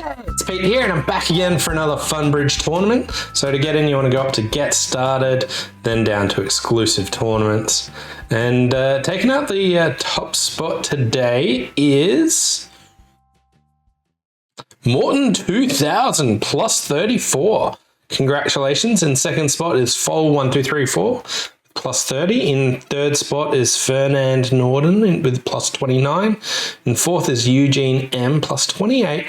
It's Pete here, and I'm back again for another Fun Bridge tournament. So to get in, you want to go up to Get Started, then down to Exclusive Tournaments. And taking out the top spot today is Morton 2000 plus 34. Congratulations. In second spot is Foal1234 plus 30. In third spot is Fernand Norden with plus 29. In fourth is Eugene M plus 28.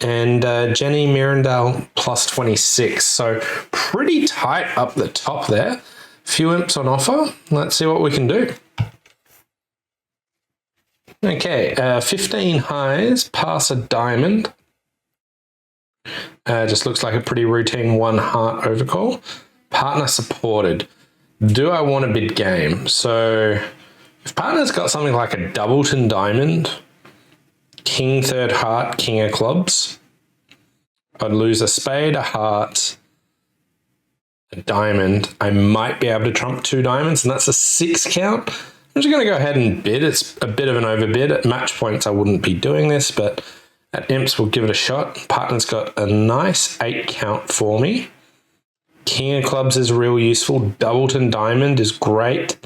And Jenny Mirandale plus 26. So pretty tight up the top there. Few imps on offer. Let's see what we can do. Okay, 15 highs, pass a diamond. Just looks like a pretty routine one heart overcall. Partner supported. Do I want a bid game? So if partner's got something like a doubleton diamond, king third heart, king of clubs, I'd lose a spade, a heart, a diamond. I might be able to trump two diamonds, and that's a 6 count. I'm just going to go ahead and bid. It's a bit of an overbid. At match points, I wouldn't be doing this, but at imps, we'll give it a shot. Partner's got a nice 8 count for me. King of clubs is real useful. Doubleton diamond is great.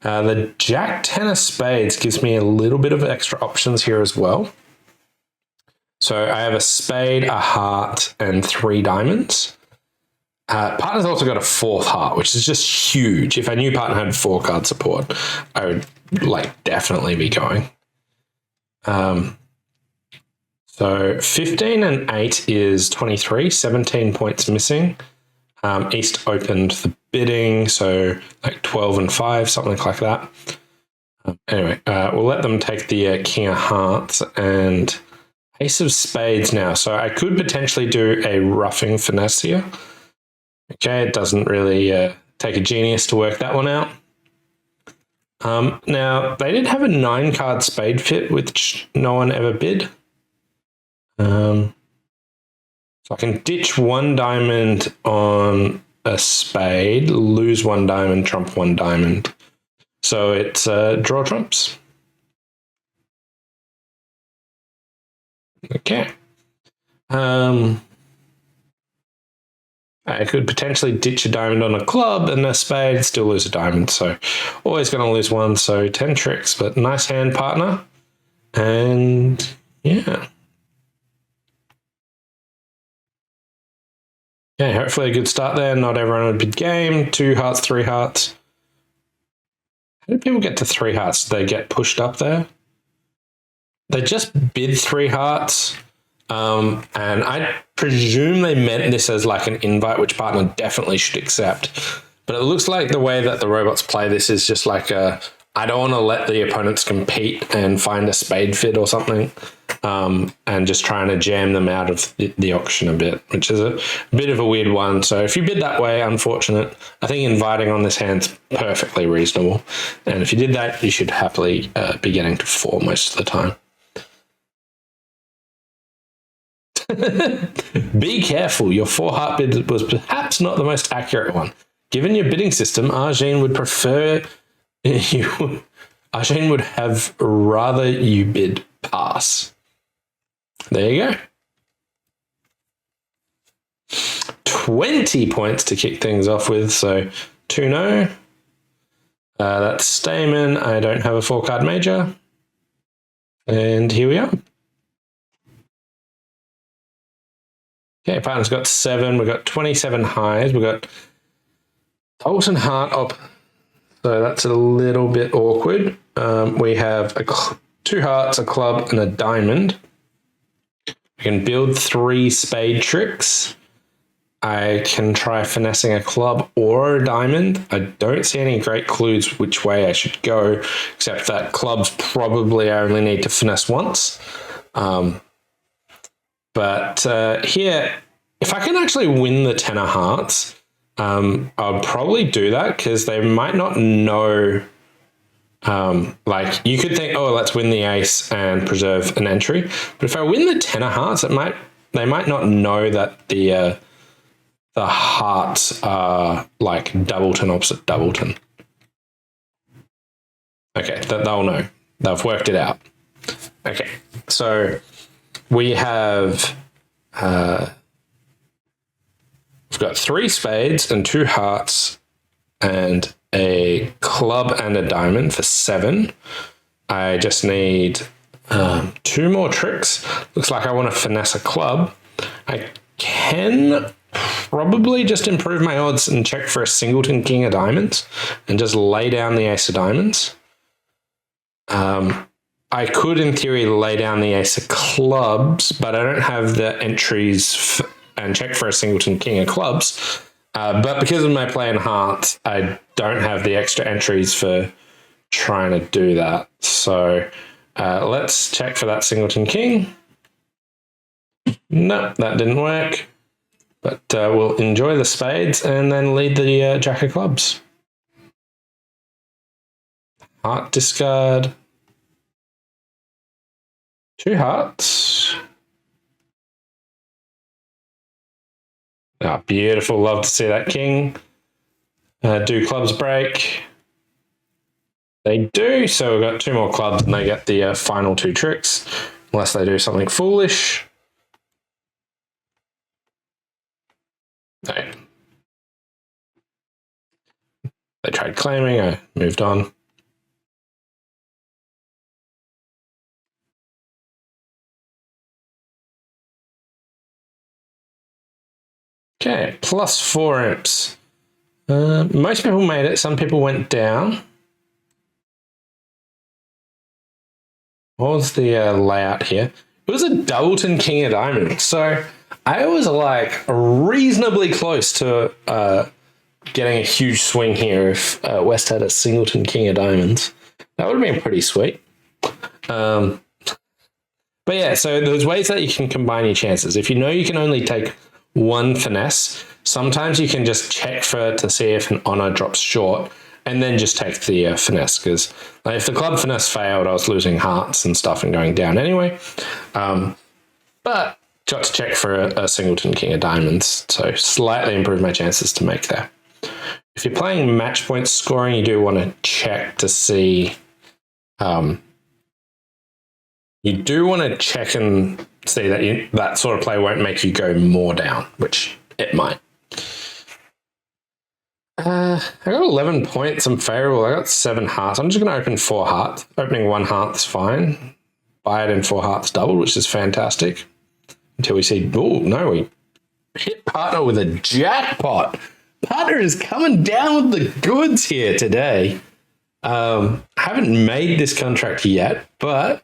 The jack 10 of spades gives me a little bit of extra options here as well. So I have a spade, a heart, and 3 diamonds. Partner's also got a 4th heart, which is just huge. If I knew partner had 4 card support, I would definitely be going. So 15 and 8 is 23, 17 points missing. East opened the bidding, so 12 and 5, something like that. Anyway, we'll let them take the king of hearts and ace of spades now. So I could potentially do a roughing finesse here. Okay, it doesn't really take a genius to work that one out. Now, they did have a 9-card spade fit, which no one ever bid. So I can ditch 1 diamond on a spade, lose 1 diamond, trump 1 diamond. So it's draw trumps. Okay. I could potentially ditch a diamond on a club and a spade, still lose a diamond. So always going to lose 1. So 10 tricks, but nice hand, partner. And yeah. Yeah, hopefully a good start there. Not everyone would bid game. 2 hearts, 3 hearts. How did people get to 3 hearts? Did they get pushed up there? They just bid 3 hearts. And I presume they meant this as like an invite, which partner definitely should accept. But it looks like the way that the robots play this is just like I don't want to let the opponents compete and find a spade fit or something. And just trying to jam them out of the auction a bit, which is a bit of a weird one. So if you bid that way, unfortunate. I think inviting on this hand's perfectly reasonable. And if you did that, you should happily be getting to 4 most of the time. Be careful. Your 4 heart bid was perhaps not the most accurate one. Given your bidding system, Arjane would prefer you. Arjane would have rather you bid pass. There you go. 20 points to kick things off with. So 2 no. That's Stamen. I don't have a 4-card major. And here we are. Okay, partner's got 7. We've got 27 highs. We've got Dalton Heart up. So that's a little bit awkward. We have 2 hearts, a club, and a diamond. We can build 3 spade tricks. I can try finessing a club or a diamond. I don't see any great clues which way I should go, except that clubs probably I only need to finesse once. But here, if I can actually win the 10 of hearts, I'll probably do that because they might not know. You could think, oh, let's win the ace and preserve an entry. But if I win the 10 of hearts, they might not know that the hearts are like doubleton opposite doubleton. Okay, they'll know. They've worked it out. Okay, so we have We've got 3 spades and 2 hearts and a club and a diamond for 7. I just need 2 more tricks. Looks like I want to finesse a club. I can probably just improve my odds and check for a singleton king of diamonds and just lay down the ace of diamonds. I could, in theory, lay down the ace of clubs, but I don't have the entries and check for a singleton king of clubs. But because of my play in hearts, I don't have the extra entries for trying to do that. So let's check for that singleton king. No, that didn't work. But we'll enjoy the spades and then lead the jack of clubs. Heart discard. 2 hearts. Ah, beautiful. Love to see that king. Do clubs break? They do. So we've got 2 more clubs and they get the final 2 tricks. Unless they do something foolish. No. They tried claiming. I moved on. Okay, plus 4 imps. Most people made it. Some people went down. What was the layout here? It was a doubleton king of diamonds. So I was like reasonably close to getting a huge swing here if West had a singleton king of diamonds. That would have been pretty sweet. But yeah, so there's ways that you can combine your chances. If you know you can only take 1 finesse, sometimes you can just check to see if an honor drops short and then just take the finesse, because if the club finesse failed, I was losing hearts and stuff and going down anyway. But got to check for a singleton king of diamonds, so slightly improve my chances to make there. If you're playing match point scoring, you do want to check to see. You do want to check and see that that sort of play won't make you go more down, which it might. I got 11 points. I'm favorable. I got 7 hearts. I'm just going to open 4 hearts. Opening 1 heart's fine. Buy it in 4 hearts double, which is fantastic. Until we see, oh no, we hit partner with a jackpot. Partner is coming down with the goods here today. I haven't made this contract yet, but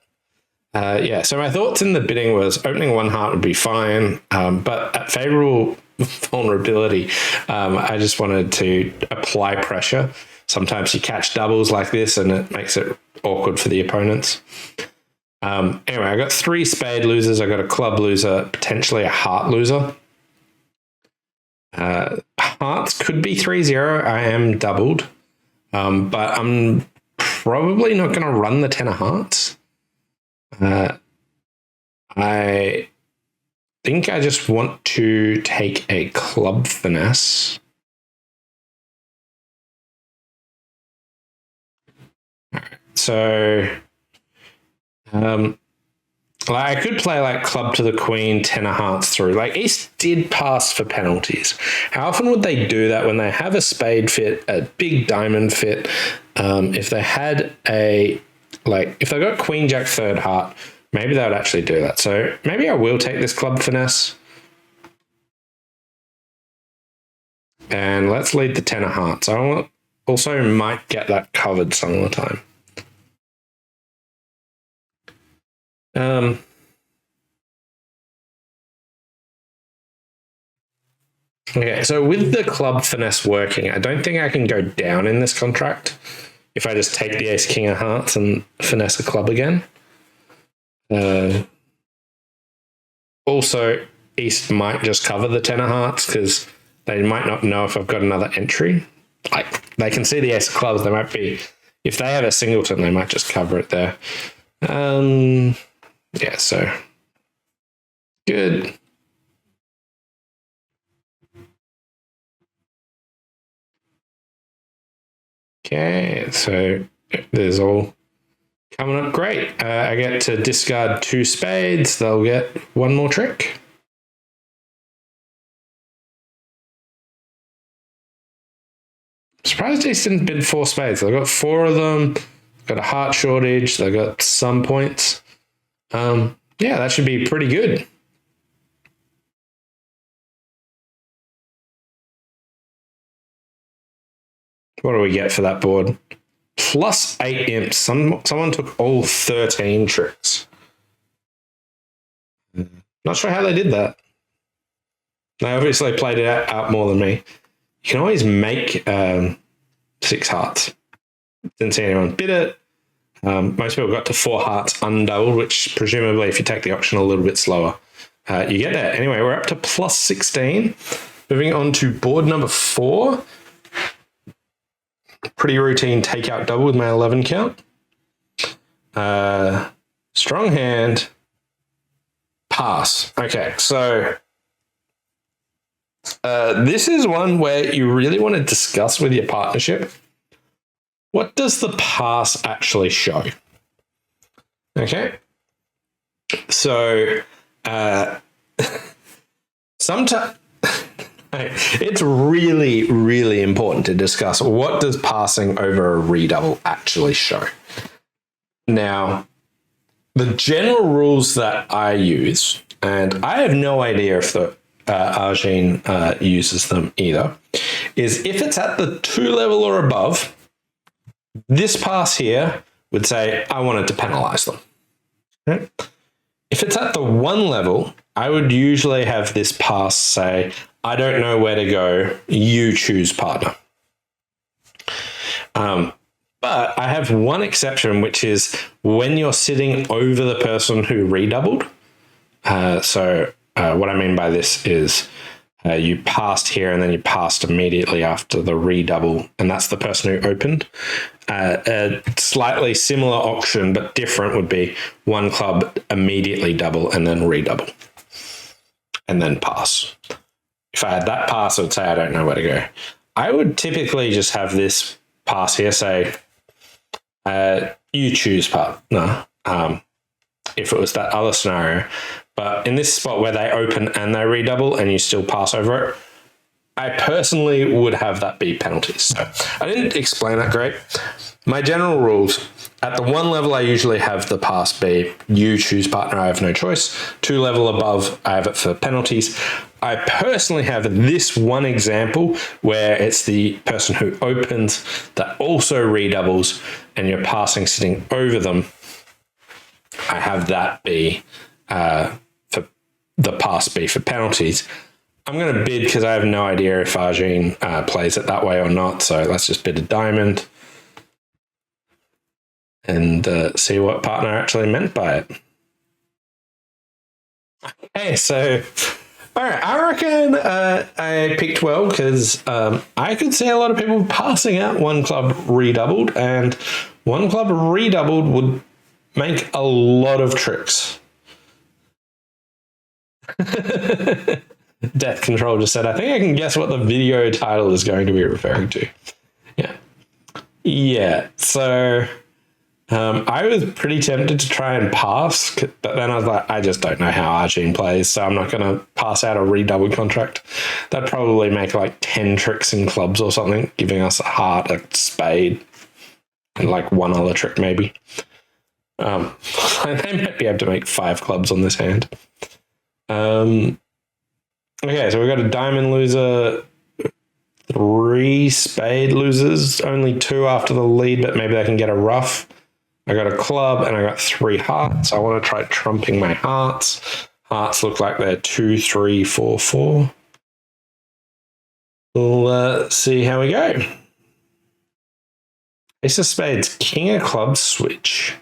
yeah, so my thoughts in the bidding was opening 1 heart would be fine, but at favorable vulnerability, I just wanted to apply pressure. Sometimes you catch doubles like this and it makes it awkward for the opponents. Anyway, I got 3 spade losers. I got a club loser, potentially a heart loser. Hearts could be 3-0. I am doubled, but I'm probably not going to run the 10 of hearts. I think I just want to take a club finesse. All right, so I could play like club to the queen, 10 of hearts through. Like East did pass for penalties. How often would they do that when they have a spade fit, a big diamond fit? If they had if they got queen, jack, 3rd heart, maybe they would actually do that. So maybe I will take this club finesse. And let's lead the 10 of hearts. I also might get that covered some of the time. Okay, so with the club finesse working, I don't think I can go down in this contract if I just take the ace king of hearts and finesse a club again. Also, East might just cover the 10 of hearts because they might not know if I've got another entry. Like they can see the ace of clubs. They might be, if they have a singleton, they might just cover it there. Yeah, so good. Okay, so there's all coming up great. I get to discard 2 spades. They'll get 1 more trick. Surprised Ace didn't bid 4 spades. They've got 4 of them. Got a heart shortage. They've got some points. Yeah, that should be pretty good. What do we get for that board? Plus 8 imps. Someone took all 13 tricks. Not sure how they did that. They obviously played it out more than me. You can always make 6 hearts. Didn't see anyone bid it. Most people got to 4 hearts undoubled, which presumably if you take the auction a little bit slower, you get that. Anyway, we're up to plus 16. Moving on to board number 4. Pretty routine takeout double with my 11 count. Strong hand. Pass. Okay, so this is one where you really want to discuss with your partnership. What does the pass actually show? Okay. So, sometimes it's really, really important to discuss what does passing over a redouble actually show. Now, the general rules that I use, and I have no idea if the Argene uses them either, is if it's at the 2 level or above, this pass here would say, I wanted to penalize them. Okay? If it's at the 1 level, I would usually have this pass say, I don't know where to go, you choose partner. But I have one exception, which is when you're sitting over the person who redoubled. So what I mean by this is you passed here and then you passed immediately after the redouble, and that's the person who opened. A slightly similar auction but different would be 1 club, immediately double, and then redouble, and then pass. If I had that pass, I would say I don't know where to go. I would typically just have this pass here say, you choose partner, if it was that other scenario. But in this spot where they open and they redouble and you still pass over it, I personally would have that be penalties. So I didn't explain that great. My general rules, at the 1 level, I usually have the pass be, you choose partner, I have no choice. 2 level above, I have it for penalties. I personally have this one example where it's the person who opens that also redoubles and you're passing sitting over them. I have that be for the pass be for penalties. I'm going to bid because I have no idea if Argene plays it that way or not. So let's just bid a diamond and see what partner actually meant by it. Okay, so all right, I reckon I picked well because I could see a lot of people passing out 1 club redoubled, and 1 club redoubled would make a lot of tricks. Death Control just said, I think I can guess what the video title is going to be referring to. Yeah, so I was pretty tempted to try and pass, but then I was like, I just don't know how Argene plays, so I'm not going to pass out a redoubled contract. That'd probably make like 10 tricks in clubs or something, giving us a heart, a spade, and like 1 other trick maybe. They might be able to make 5 clubs on this hand. Okay, so we've got a diamond loser, 3 spade losers, only 2 after the lead, but maybe they can get a ruff. I got a club and I got 3 hearts. I want to try trumping my hearts. Hearts look like they're 2, 3, 4, 4. We'll see how we go. Ace of spades, king of clubs, switch.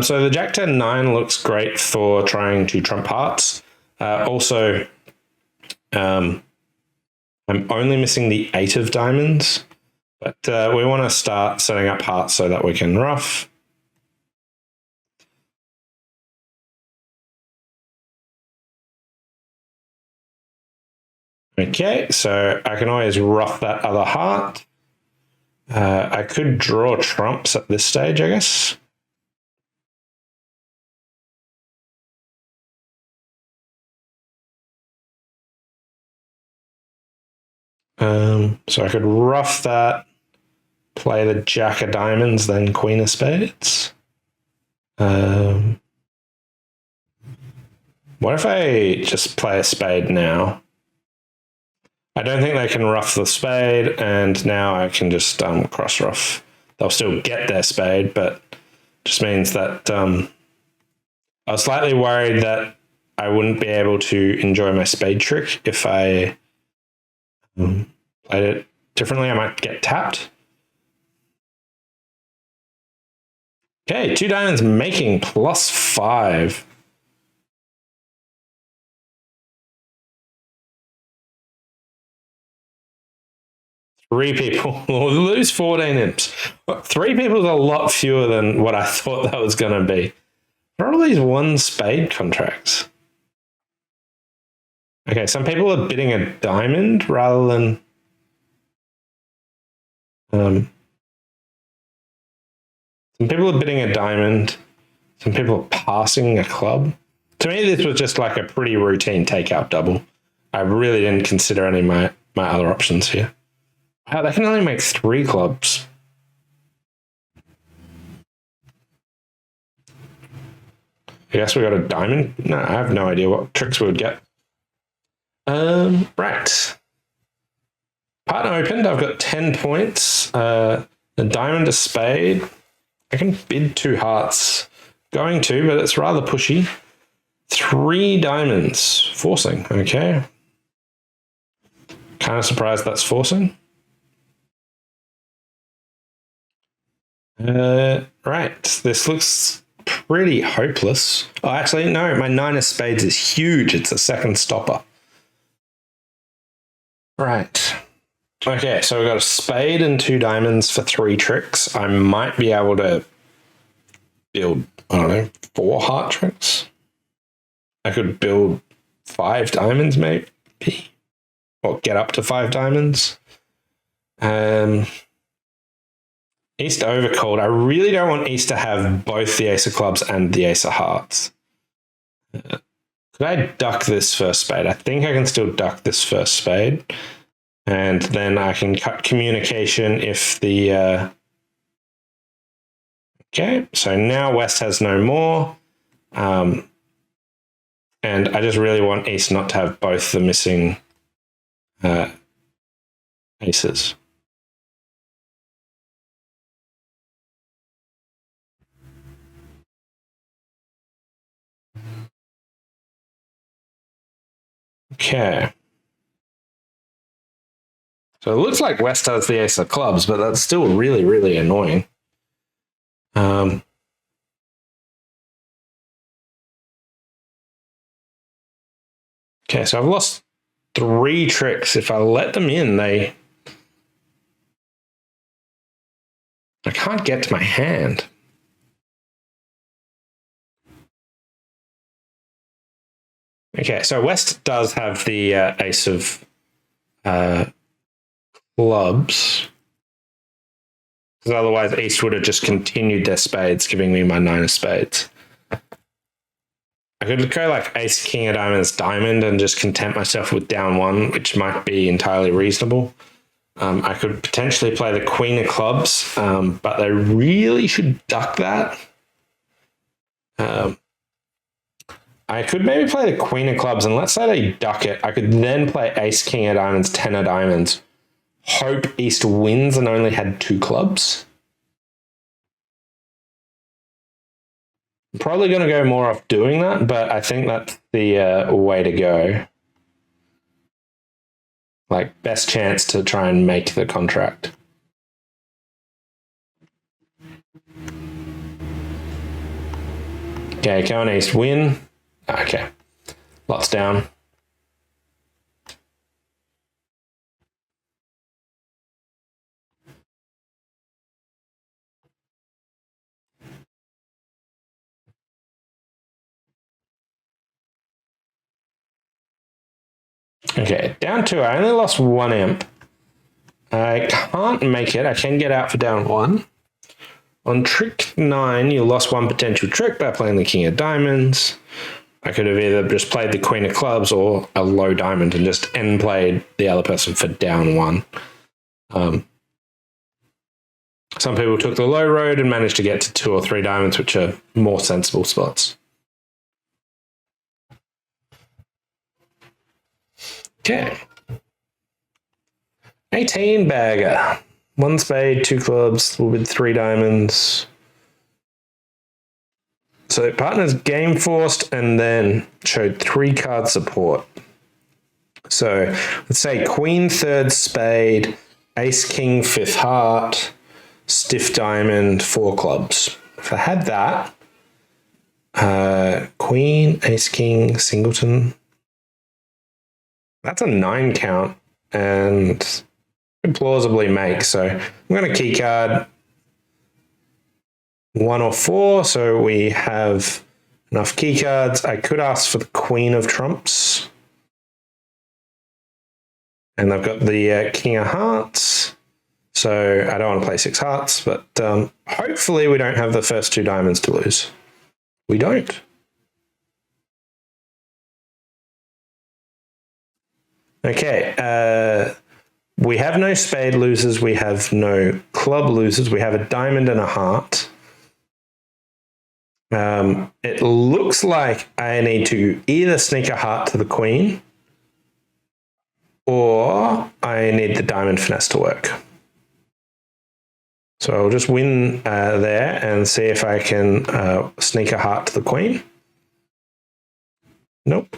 So the Jack 10 9 looks great for trying to trump hearts. Also, I'm only missing the 8 of diamonds, but we want to start setting up hearts so that we can ruff. Okay, so I can always ruff that other heart. I could draw trumps at this stage, I guess. So I could ruff that, play the jack of diamonds, then queen of spades. What if I just play a spade now? I don't think they can ruff the spade, and now I can just cross ruff. They'll still get their spade, but just means that I was slightly worried that I wouldn't be able to enjoy my spade trick if I played it differently. I might get tapped. Okay, 2 diamonds making +5. Three people will lose 14 imps. 3 people is a lot fewer than what I thought that was going to be. What are all these 1 spade contracts? Okay, some people are bidding a diamond rather than some people are bidding a diamond. Some people are passing a club. To me, this was just like a pretty routine takeout double. I really didn't consider any of my other options here. Wow, they can only make 3 clubs. I guess we got a diamond. No, I have no idea what tricks we would get. Right. Partner opened. I've got 10 points. A diamond, a spade. I can bid 2 hearts. Going to, but it's rather pushy. 3 diamonds. Forcing. Okay. Kind of surprised that's forcing. Right. This looks pretty hopeless. Oh, actually, no. My 9 of spades is huge. It's a second stopper. Right. Okay, so we've got a spade and 2 diamonds for 3 tricks. I might be able to build, I don't know, 4 heart tricks. I could build 5 diamonds, maybe. Or get up to 5 diamonds. East overcalled. I really don't want East to have both the ace of clubs and the ace of hearts. Could I duck this first spade? I think I can still duck this first spade. And then I can cut communication if the... Okay, so now West has no more. And I just really want East not to have both the missing aces. Okay. So it looks like West has the ace of clubs, but that's still really, really annoying. Okay, so I've lost 3 tricks. If I let them in, I can't get to my hand. Okay, so West does have the ace of clubs. Because otherwise East would have just continued their spades, giving me my 9 of spades. I could go like ace, king of diamonds, diamond, and just content myself with down 1, which might be entirely reasonable. I could potentially play the queen of clubs, but they really should duck that. I could maybe play the queen of clubs, and let's say they duck it. I could then play ace, king of diamonds, 10 of diamonds. Hope East wins and only had 2 clubs. I'm probably going to go more off doing that, but I think that's the way to go. Like, best chance to try and make the contract. Okay, can East win? Okay, lots down. Okay, down 2. I only lost 1 imp. I can't make it. I can get out for down 1. On trick 9, you lost 1 potential trick by playing the king of diamonds. I could have either just played the queen of clubs or a low diamond and just end played the other person for down 1. Some people took the low road and managed to get to 2 or 3 diamonds, which are more sensible spots. Okay. 18 bagger. 1 spade, 2 clubs, with 3 diamonds. So partners game forced and then showed 3 card support. So let's say queen, 3rd spade, ace, king, 5th heart, stiff diamond, 4 clubs. If I had that, queen, ace, king, singleton, that's a 9 count and could plausibly make. So I'm going to key card 1 or 4. So we have enough key cards. I could ask for the queen of trumps. And I've got the king of hearts. So I don't want to play 6 hearts, but hopefully we don't have the first 2 diamonds to lose. We don't. Okay. We have no spade losers. We have no club losers. We have a diamond and a heart. It looks like I need to either sneak a heart to the queen or I need the diamond finesse to work. So I'll just win there and see if I can sneak a heart to the queen. Nope.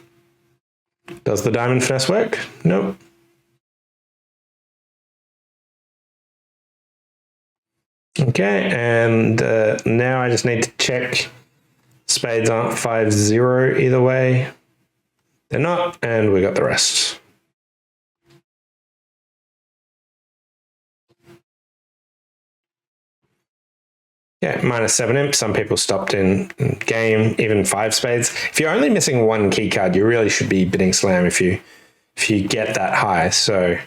Does the diamond finesse work? Nope. Okay, and now I just need to check spades aren't 5-0 either way. They're not, and we got the rest. Yeah, -7 imp. Some people stopped in game, even 5 spades. If you're only missing 1 key card, you really should be bidding slam if you get that high. So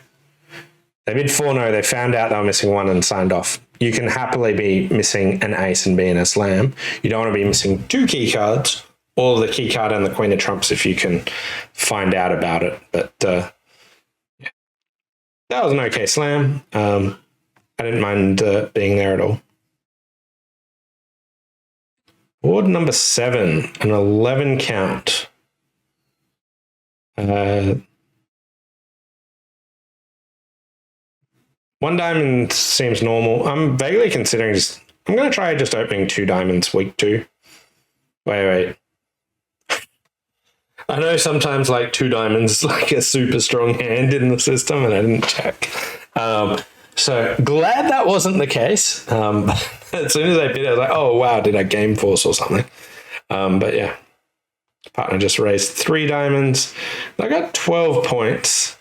they bid 4-no. They found out they were missing 1 and signed off. You can happily be missing an ace and be in a slam. You don't want to be missing 2 key cards, or the key card and the queen of trumps if you can find out about it. But yeah, that was an okay slam. I didn't mind being there at all. Board number 7, an 11 count. One diamond seems normal. I'm vaguely considering I'm going to try just opening 2 diamonds week 2. Wait. I know sometimes like 2 diamonds is like a super strong hand in the system and I didn't check. So glad that wasn't the case. As soon as I bid, I was like, oh, wow, did I game force or something? But yeah, partner just raised 3 diamonds. I got 12 points.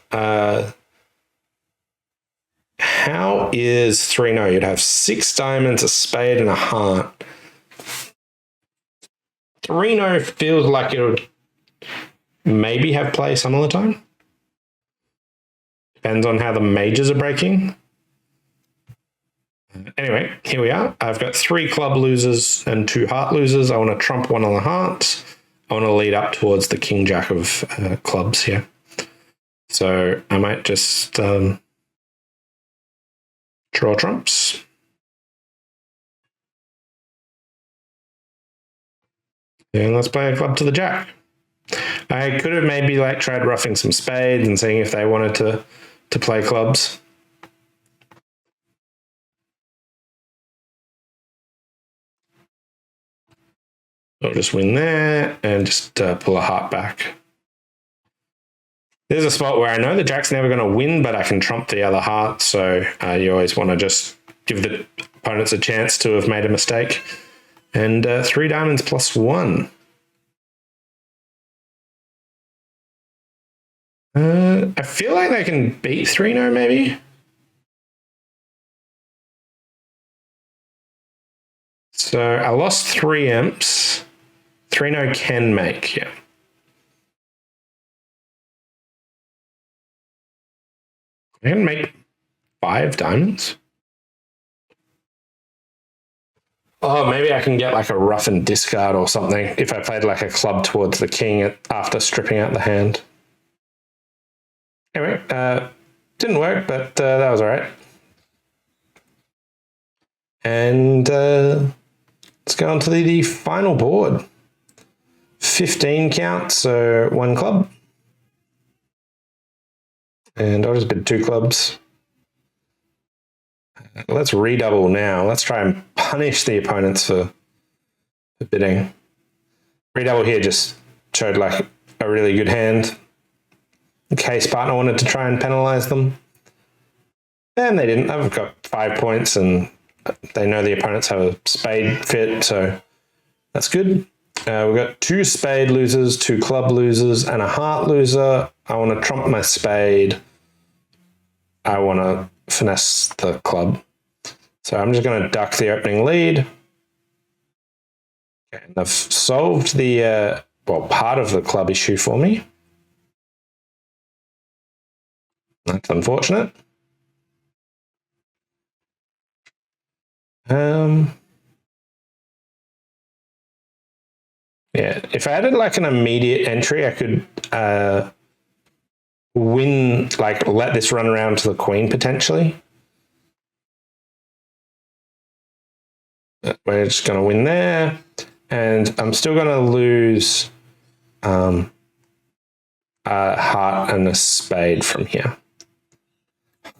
How is 3-no? You'd have 6 diamonds, a spade, and a heart. 3-no feels like it would maybe have play some of the time. Depends on how the majors are breaking. Anyway, here we are. I've got 3 club losers and 2 heart losers. I want to trump 1 on the hearts. I want to lead up towards the king jack of clubs here. So I might just draw trumps. And let's play a club to the jack. I could have maybe like tried roughing some spades and seeing if they wanted to play clubs. I'll just win there and just pull a heart back. There's a spot where I know the jack's never going to win, but I can trump the other heart. So you always want to just give the opponents a chance to have made a mistake. And 3 diamonds plus 1. I feel like they can beat 3-no maybe. So I lost 3 imps. 3-no can make, yeah. I can make 5 diamonds. Oh, maybe I can get like a rough and discard or something if I played like a club towards the king after stripping out the hand. Anyway, didn't work, but that was all right. And let's go on to the final board. 15 count, so 1 club. And I'll just bid 2 clubs. Let's redouble now. Let's try and punish the opponents for bidding. Redouble here just showed like a really good hand in case partner wanted to try and penalize them. And they didn't. I've got 5 points and they know the opponents have a spade fit, so that's good. We've got 2 spade losers, 2 club losers, and a heart loser. I want to trump my spade. I want to finesse the club. So I'm just going to duck the opening lead. Okay, and I've solved the, part of the club issue for me. That's unfortunate. Yeah, if I added like an immediate entry, I could win, like let this run around to the queen potentially. We're just going to win there, and I'm still going to lose a heart and a spade from here.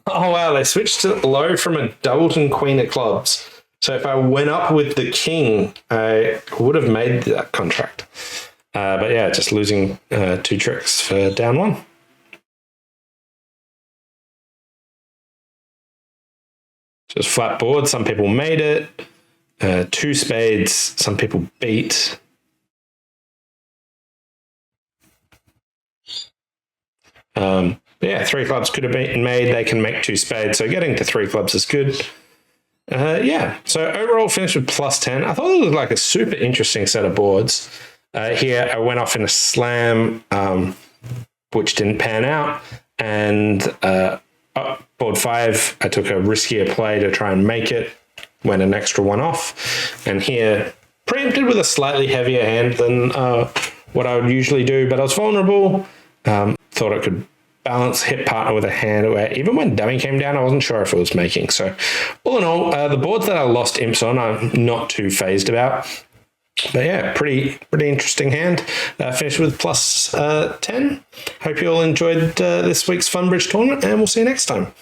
Oh wow, they switched to low from a doubleton queen of clubs. So if I went up with the king, I would have made that contract. But yeah, just losing 2 tricks for down 1. Just flat board, some people made it. 2 spades, some people beat. Yeah, 3 clubs could have been made. They can make 2 spades, so getting to 3 clubs is good. Yeah, so overall finished with +10. I thought it was like a super interesting set of boards. Here I went off in a slam, which didn't pan out, and board 5 I took a riskier play to try and make it, went an extra 1 off, and here preempted with a slightly heavier hand than what I would usually do, but I was vulnerable. Thought I could balance hit partner with a hand where even when dummy came down, I wasn't sure if it was making. So all in all, the boards that I lost imps on, I'm not too phased about. But yeah, pretty interesting hand. Finished with +10. Hope you all enjoyed this week's Fun Bridge tournament, and we'll see you next time.